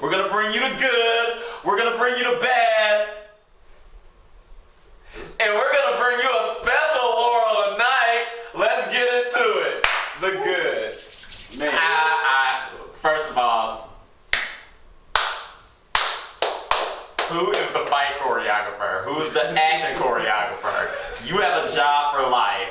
We're gonna bring you the good. We're gonna bring you the bad. And we're gonna bring you a special Laurel tonight. Let's get into it. The good. Man. First of all, who is the fight choreographer? Who is the action choreographer? You have a job for life.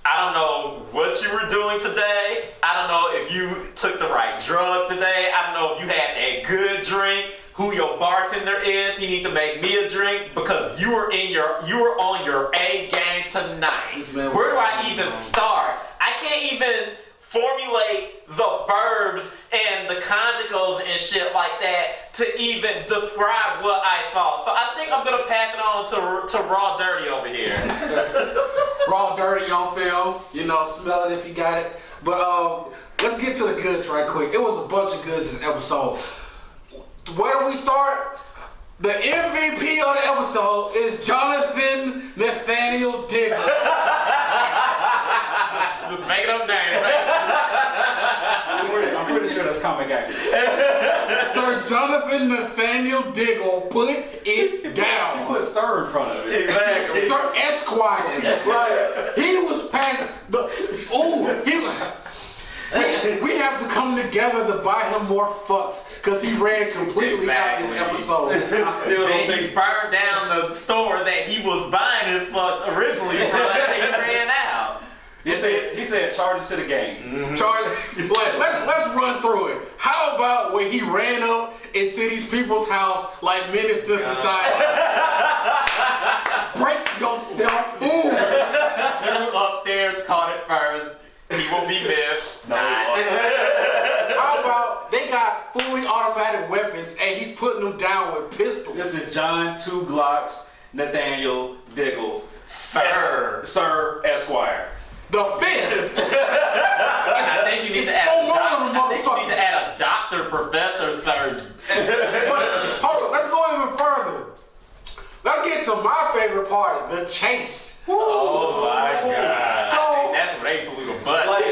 I don't know what you were doing today. I don't know if you took the right drugs today. I don't know if you had a good drink. Who your bartender is. He needs to make me a drink because you were on your A game tonight. Where do I even start? I can't even formulate the verbs and the conjugals and shit like that to even describe what I thought. So I think I'm gonna pass it on to Raw Dirty over here. Raw Dirty on film, smell it if you got it. But let's get to the goods right quick. It was a bunch of goods this episode. Where do we start? The MVP of the episode is Jonathan Nathaniel Diggle. Just making up names. I'm pretty sure that's comic accurate. Sir Jonathan Nathaniel Diggle, put it down. You put Sir in front of it. Exactly. Sir Esquire. Like, he was passing we have to come together to buy him more fucks because he ran completely out this episode. I still don't He think. burned down the store that he was buying his fucks originally from and he ran out. He said charge it to the game. Mm-hmm. Charlie, let's run through it. How about when he ran up into these people's house like menace to society? Break yourself. Boom. Threw upstairs, caught it first. He will be missed. No, How about they got fully automatic weapons and he's putting them down with pistols? This is John 2 Glocks Nathaniel Diggle. Sir Esquire. The fifth. I think you need to add a doctor, professor, surgeon. But hold on, let's go even further. Let's get to my favorite part, the chase. Oh my God. So- I think that's where they blew the butt. Like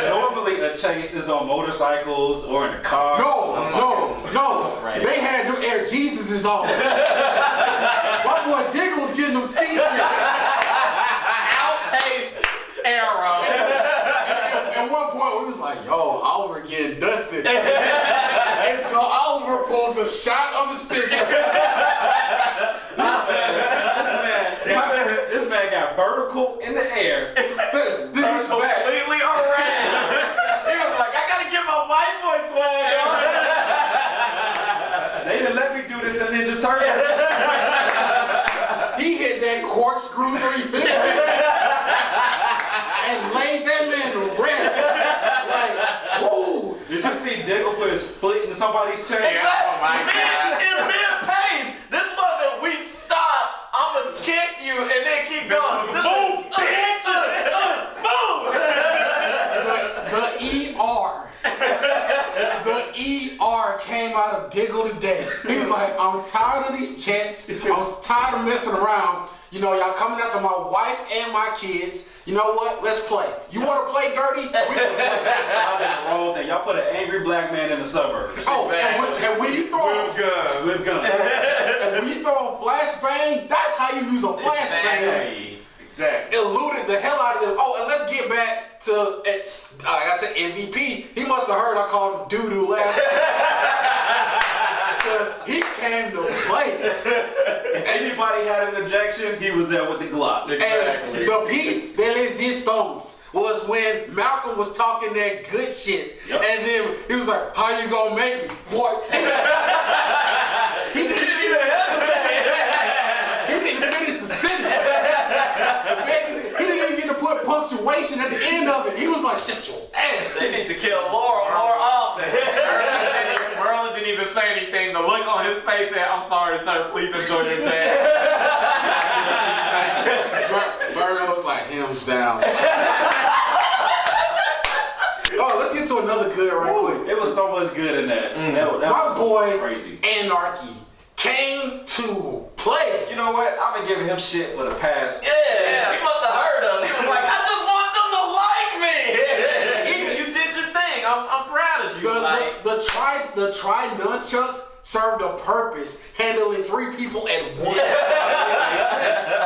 normally a chase is on motorcycles or in a car. No. Right. They had them Air Jesuses on. My boy Diggle was getting them skis. Outpaced arrow. At one point, we was like, yo, Oliver getting dusted. Until Oliver pulls the shot of the century. This man got vertical in the air. This Turns back. Completely around. He was like, I gotta get my white boy swag on. They didn't let me do this in Ninja Turtles. He hit that corkscrew 350 and laid that man to rest. Like, whoa. Did you see Diggle put his foot in somebody's chest? Oh my God. In mid-pace. This wasn't we stop, I'm gonna kick you and then keep going. Boom, bitch. Boom. The ER came out of Diggle today. He was like, I'm tired of these chats. I'm tired of messing around. Y'all coming after my wife and my kids. You know what? Let's play. You want to play dirty? We can play. Y'all did the wrong thing. Y'all put an angry black man in the suburbs. Oh, and when you throw With guns. and when you throw a flashbang, that's how you use a flashbang. Exactly. Eluded the hell out of them. Oh, and let's get back to, like I said, MVP. He must have heard I called him doo-doo last time. Because he came to play. If anybody had an objection, he was there with the Glock. And the piece de resistance was when Malcolm was talking that good shit. Yep. And then he was like, how you gonna make me? Boy. He didn't even He didn't finish the sentence. He didn't even get to put punctuation at the end of it. He was like, shut your ass. They need to kill Laurel more often. Merlin didn't even say anything. The look on his face said, I'm sorry, sir, please enjoy your day. Merlin was like, hands down. Oh, let's get to another good right quick. It was so much good in that. That My was boy, crazy. Anarchy, came to play. You know what? I've been giving him shit for the past. Yeah, he must have heard us. He was like, I just want them to like me. You did your thing. I'm proud of you. The tri nunchucks served a purpose, handling 3 people at once.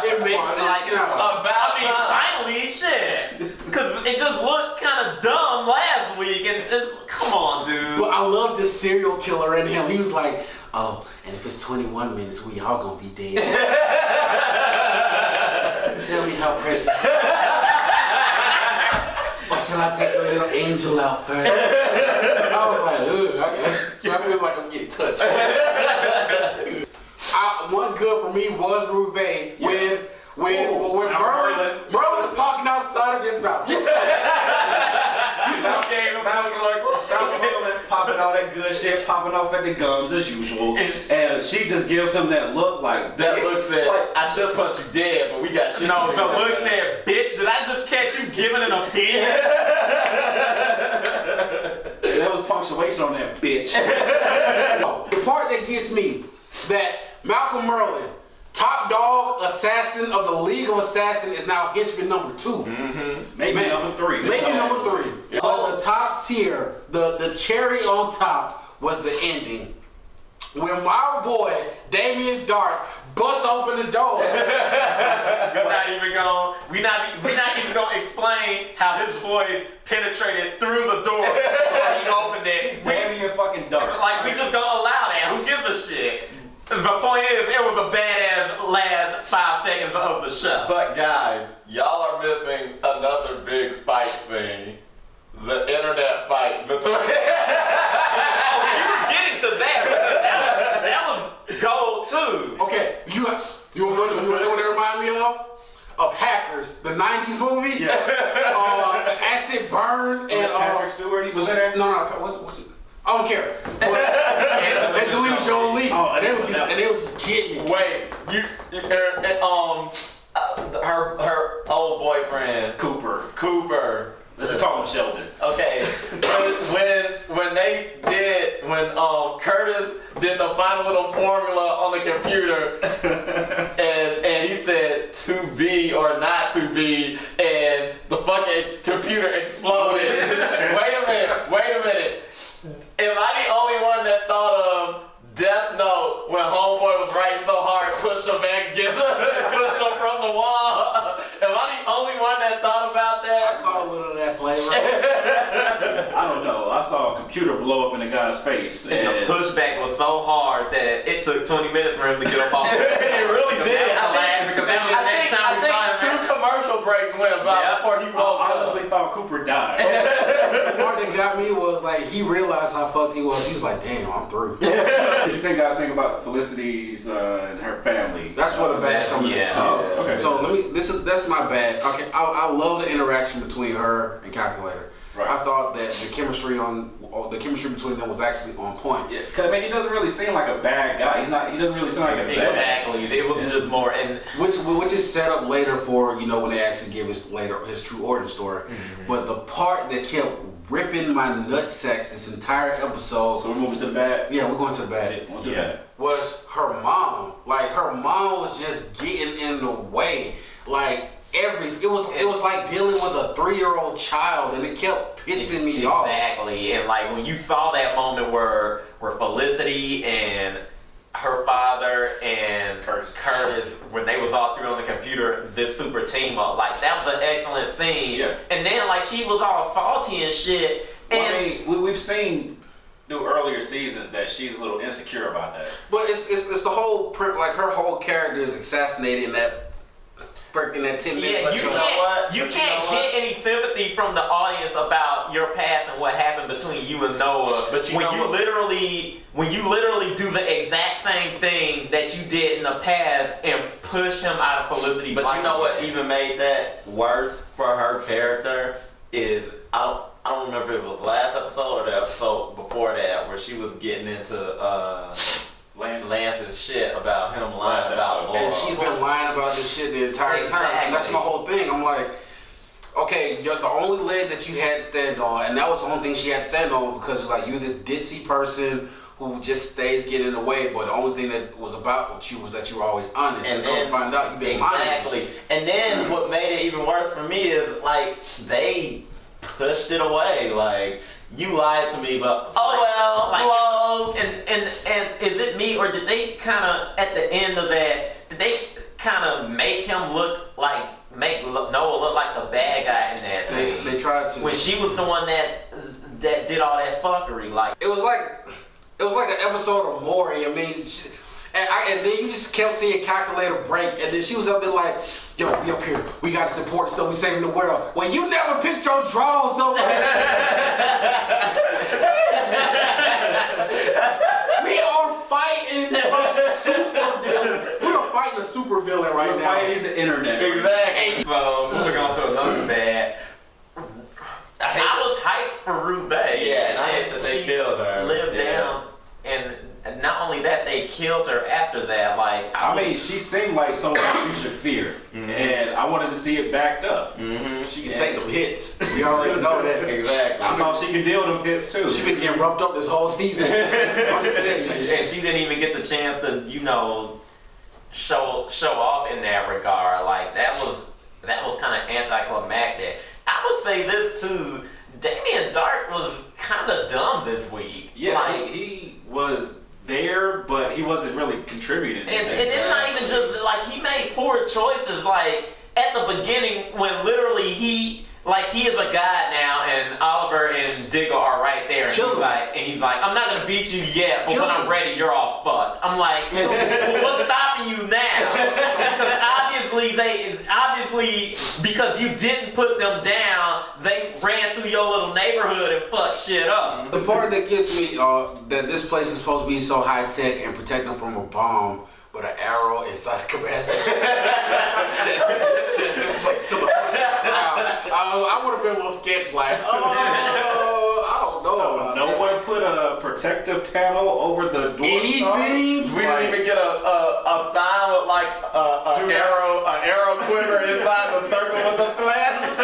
It makes sense now. Finally, shit. Because it just looked kind of dumb last week. And come on, dude. But I love this serial killer in him. He was like, oh, and if it's 21 minutes, we all gonna be dead. Tell me how precious. Or shall I take the little angel out first? I was like, ugh, I feel like I'm getting touched. One good for me was Rouvet when Merlin was talking outside of his mouth. Popping all that good shit, popping off at the gums as usual, and she just gives him that look like that look said, I should punch you dead, but we got shit. No, the look said, bitch, did I just catch you giving an opinion? Yeah, that was punctuation on that bitch. The part that gets me, that Malcolm Merlin, top dog assassin of the League of Assassins, is now henchman number 2. Mm-hmm. Maybe number 3. Maybe number 3. Yeah. But the top tier, the cherry on top was the ending. When my boy, Damien Dark, busts open the door. We're not even gonna explain how his voice penetrated through the door before he opened it. He's Damien fucking Dark. Like, we just gonna allow that. Who gives a shit? The point is, it was a badass last 5 seconds of the show. But guys, y'all are missing another big fight thing. The internet fight between... Oh, you were getting to that. That was gold too. Okay, you know what it reminded me of? Of Hackers, the 90s movie. Yeah. Acid Burn and Patrick Stewart was in there? No, what's it? I don't care. Angelina Jolie. And they were just getting it. Wait, her old boyfriend Cooper. Let's call him Sheldon. Okay, when Curtis did the final little formula on the computer, and he said to be or not to be, and the fucking computer exploded. Wait a minute. Am I the only one that thought of Death Note when Homeboy was writing so hard, pushed him back again, pushed him from the wall? Am I the only one that thought about that? I caught a little of that flavor. I don't know. I saw a computer blow up in the guy's face. And the pushback was so hard that it took 20 minutes for him to get up off. It really did. I think 2 commercial breaks went by before he woke up. I honestly thought Cooper died. The part that got me was like, he realized how fucked he was. He was like, damn, I'm through. What do you guys think about Felicity's and her family? That's where the bad comes in. Okay. So that's my bad. Okay, I love the interaction between her and Calculator. Right. I thought that the chemistry between them was actually on point. Yeah, cause I mean, he doesn't really seem like a bad guy. He doesn't really seem like a bad. Exactly. It was just more Which is set up later for, when they actually give his true origin story. Mm-hmm. But the part that kept ripping my nutsacks this entire episode. So we're moving to the bad? Yeah, we're going to the bad. Yeah. Was her mom. Like, her mom was just getting in the way. Like, it was like dealing with a 3-year-old child, and it kept pissing me off. Exactly. And like when you saw that moment where Felicity and her father and Curtis, when they was all 3 on the computer, this super team up, like that was an excellent scene. Yeah. And then like she was all salty and shit. Well, I mean, we've seen through earlier seasons that she's a little insecure about that. But it's the whole like her whole character is assassinated in that 10 minutes. Yeah, you can't get any sympathy from the audience about your past and what happened between you and Noah. But when you literally do the exact same thing that you did in the past and push him out of Felicity's life. But you know what even made that worse for her character is I don't remember if it was last episode or the episode before that where she was getting into Lance's shit about him lying about Laurels. And she's been lying about this shit the entire time. And that's my whole thing. I'm like, okay, you're the only leg that you had to stand on, and that was the only thing she had to stand on because like you're this ditzy person who just stays getting in the way. But the only thing that was about you was that you were always honest. And then find out you've been lying. Exactly. And then what made it even worse for me is like they pushed it away. Like, you lied to me, but episodes, and is it me or did they kind of at the end of that? Did they kind of make him make Noah look like the bad guy in that scene? They tried to. When she was the one that did all that fuckery, like It was like an episode of Maury. I mean, and then you just kept seeing calculator break, and then she was up there like, "Yo, we up here. We got to support stuff. We saving the world." Well, you never picked your draws over. We are fighting a super villain. We are fighting a super villain right now. Fighting the internet. exactly. So moving on to another bad. I was hyped for Rue Bay. Yeah, and I hate that they killed her. Lived Yeah. down, and not only that, they killed her after that. Like I mean, she seemed like someone you should fear, and I wanted to see it backed up. She can take them hits. We already know that. Exactly. I thought she could deal with them hits too. She been getting roughed up this whole season. I'm just saying, and she didn't even get the chance to, show off in that regard. Like that was kind of anticlimactic. I would say this too. Damien Dark was kind of dumb this week. Yeah, like, he was there, but he wasn't really contributing. and it's not even just like he made poor choices. Like at the beginning, when literally he is a god now, and Oliver and Diggle are right there, and he's like, I'm not gonna beat you yet, but when I'm ready, you're all fucked. I'm like, well, what's stopping you now? Because obviously, because you didn't put them down, they ran through your little neighborhood and fucked shit up. the part that gets me, that this place is supposed to be so high tech and protect them from a bomb, but an arrow inside the capacity. Shit, this place to the I would have been a little sketch like, I don't know. So about no that. one put a protective panel over the door. Anything? We didn't even get a sign with like an arrow quiver inside the circle with the flash.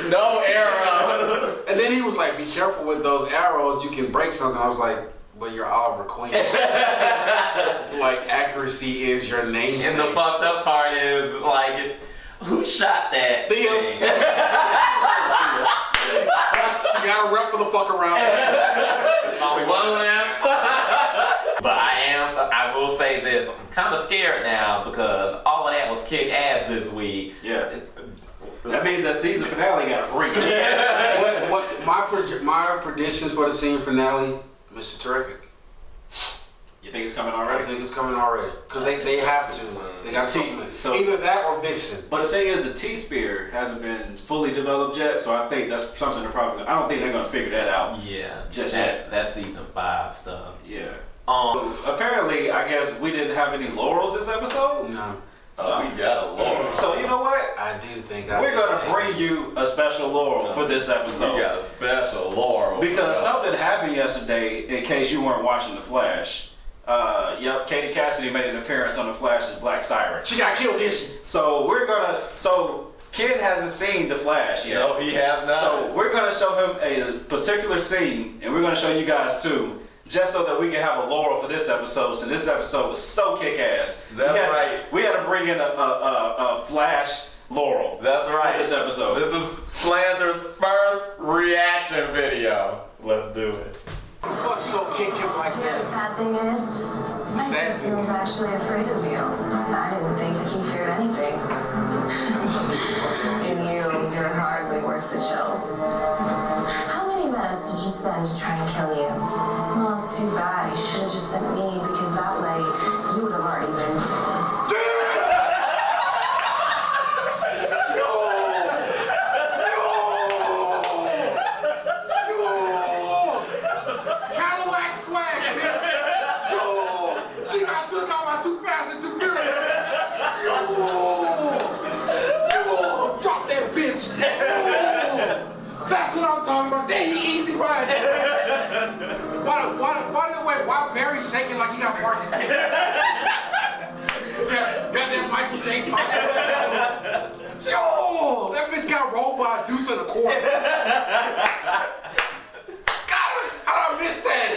No arrow. And then he was like, be careful with those arrows, you can break something. I was like, but you're Oliver Queen. Like, accuracy is your name. And the fucked up part is like, who shot that? Thea. thing? She got a rep for the fuck around. One lamp. But I will say this, I'm kind of scared now because all of that was kick ass this week. Yeah. That means that season finale got a break. What my predictions for the season finale, Mr. Terrific. You think it's coming I already? think it's coming already. Because they have to. They got to supplement. So- Either that or Vixen. But the thing is, the T-Spear hasn't been fully developed yet, so I think that's something they're probably. I don't think they're gonna figure that out. Yeah, Just that's season 5 stuff. Yeah. Apparently, I guess we didn't have any Laurels this episode. No. We got a Laurel. So you know what? I do think We're gonna bring you a special Laurel for this episode. We got a special Laurel. Because something happened yesterday, in case you weren't watching The Flash. Katie Cassidy made an appearance on The Flash's Black Siren. She got killed, didn't she? So Ken hasn't seen The Flash yet. No, he have not. So we're gonna show him a particular scene, and we're gonna show you guys too, just so that we can have a Laurel for this episode. So this episode was so kick-ass. That's right. We had to bring in a Flash Laurel. That's right. For this episode. This is Flanders' first reaction video. Let's do it. Fuck, you gonna kick him like You know, the that? sad thing is, I think he was actually afraid of you. I didn't think that he feared anything. And you're hardly worth the chills. How many meadows did he send to try and kill you? Well, it's too bad. He should have just sent me, because that way you would have already been. Cadillac swag, bitch! Yo! She got took out by too fast and too furious! Yo! Drop that bitch! Yo! That's what I'm talking about. Dang, he easy riding. Why Barry shaking like he got Parkinson's? Got that Michael J. Fox. Yo! That bitch got rolled by a deuce in the corner. How did I miss that?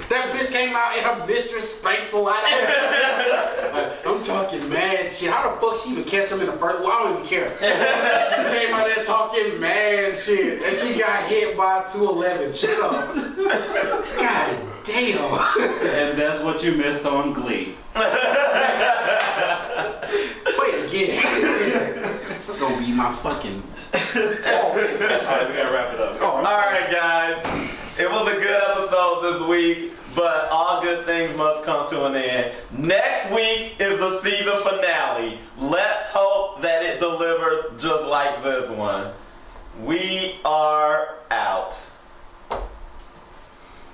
That bitch came out in her mistress face a lot. I'm talking mad shit. How the fuck she even catch him in the first. Well, I don't even care. He came out there talking mad shit, and she got hit by 211. Shut up. God damn. And that's what you missed on Glee. Play it again. That's gonna be my fucking. All right, we gotta wrap it up. Oh, Alright, guys. It was a good episode this week, but all good things must come to an end. Next week is the season finale. Let's hope that it delivers just like this one. We are out.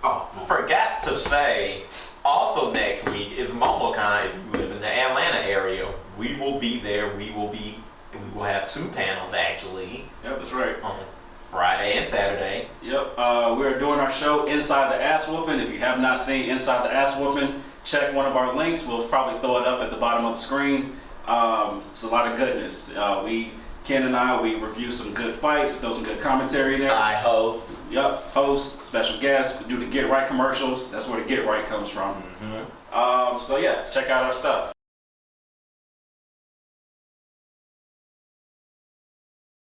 Oh, Forgot to say, also next week is MomoCon. If you live in the Atlanta area, we will be there. We will have 2 panels actually Yep, that's right. on Friday and Saturday. Yep, we're doing our show Inside the Ass Whooping. If you have not seen Inside the Ass Whooping, check one of our links. We'll probably throw it up at the bottom of the screen. It's a lot of goodness. Ken and I, we review some good fights, we throw some good commentary in there. I host. Yep, host, special guests, we do the Get Right commercials. That's where the Get Right comes from. So yeah, check out our stuff.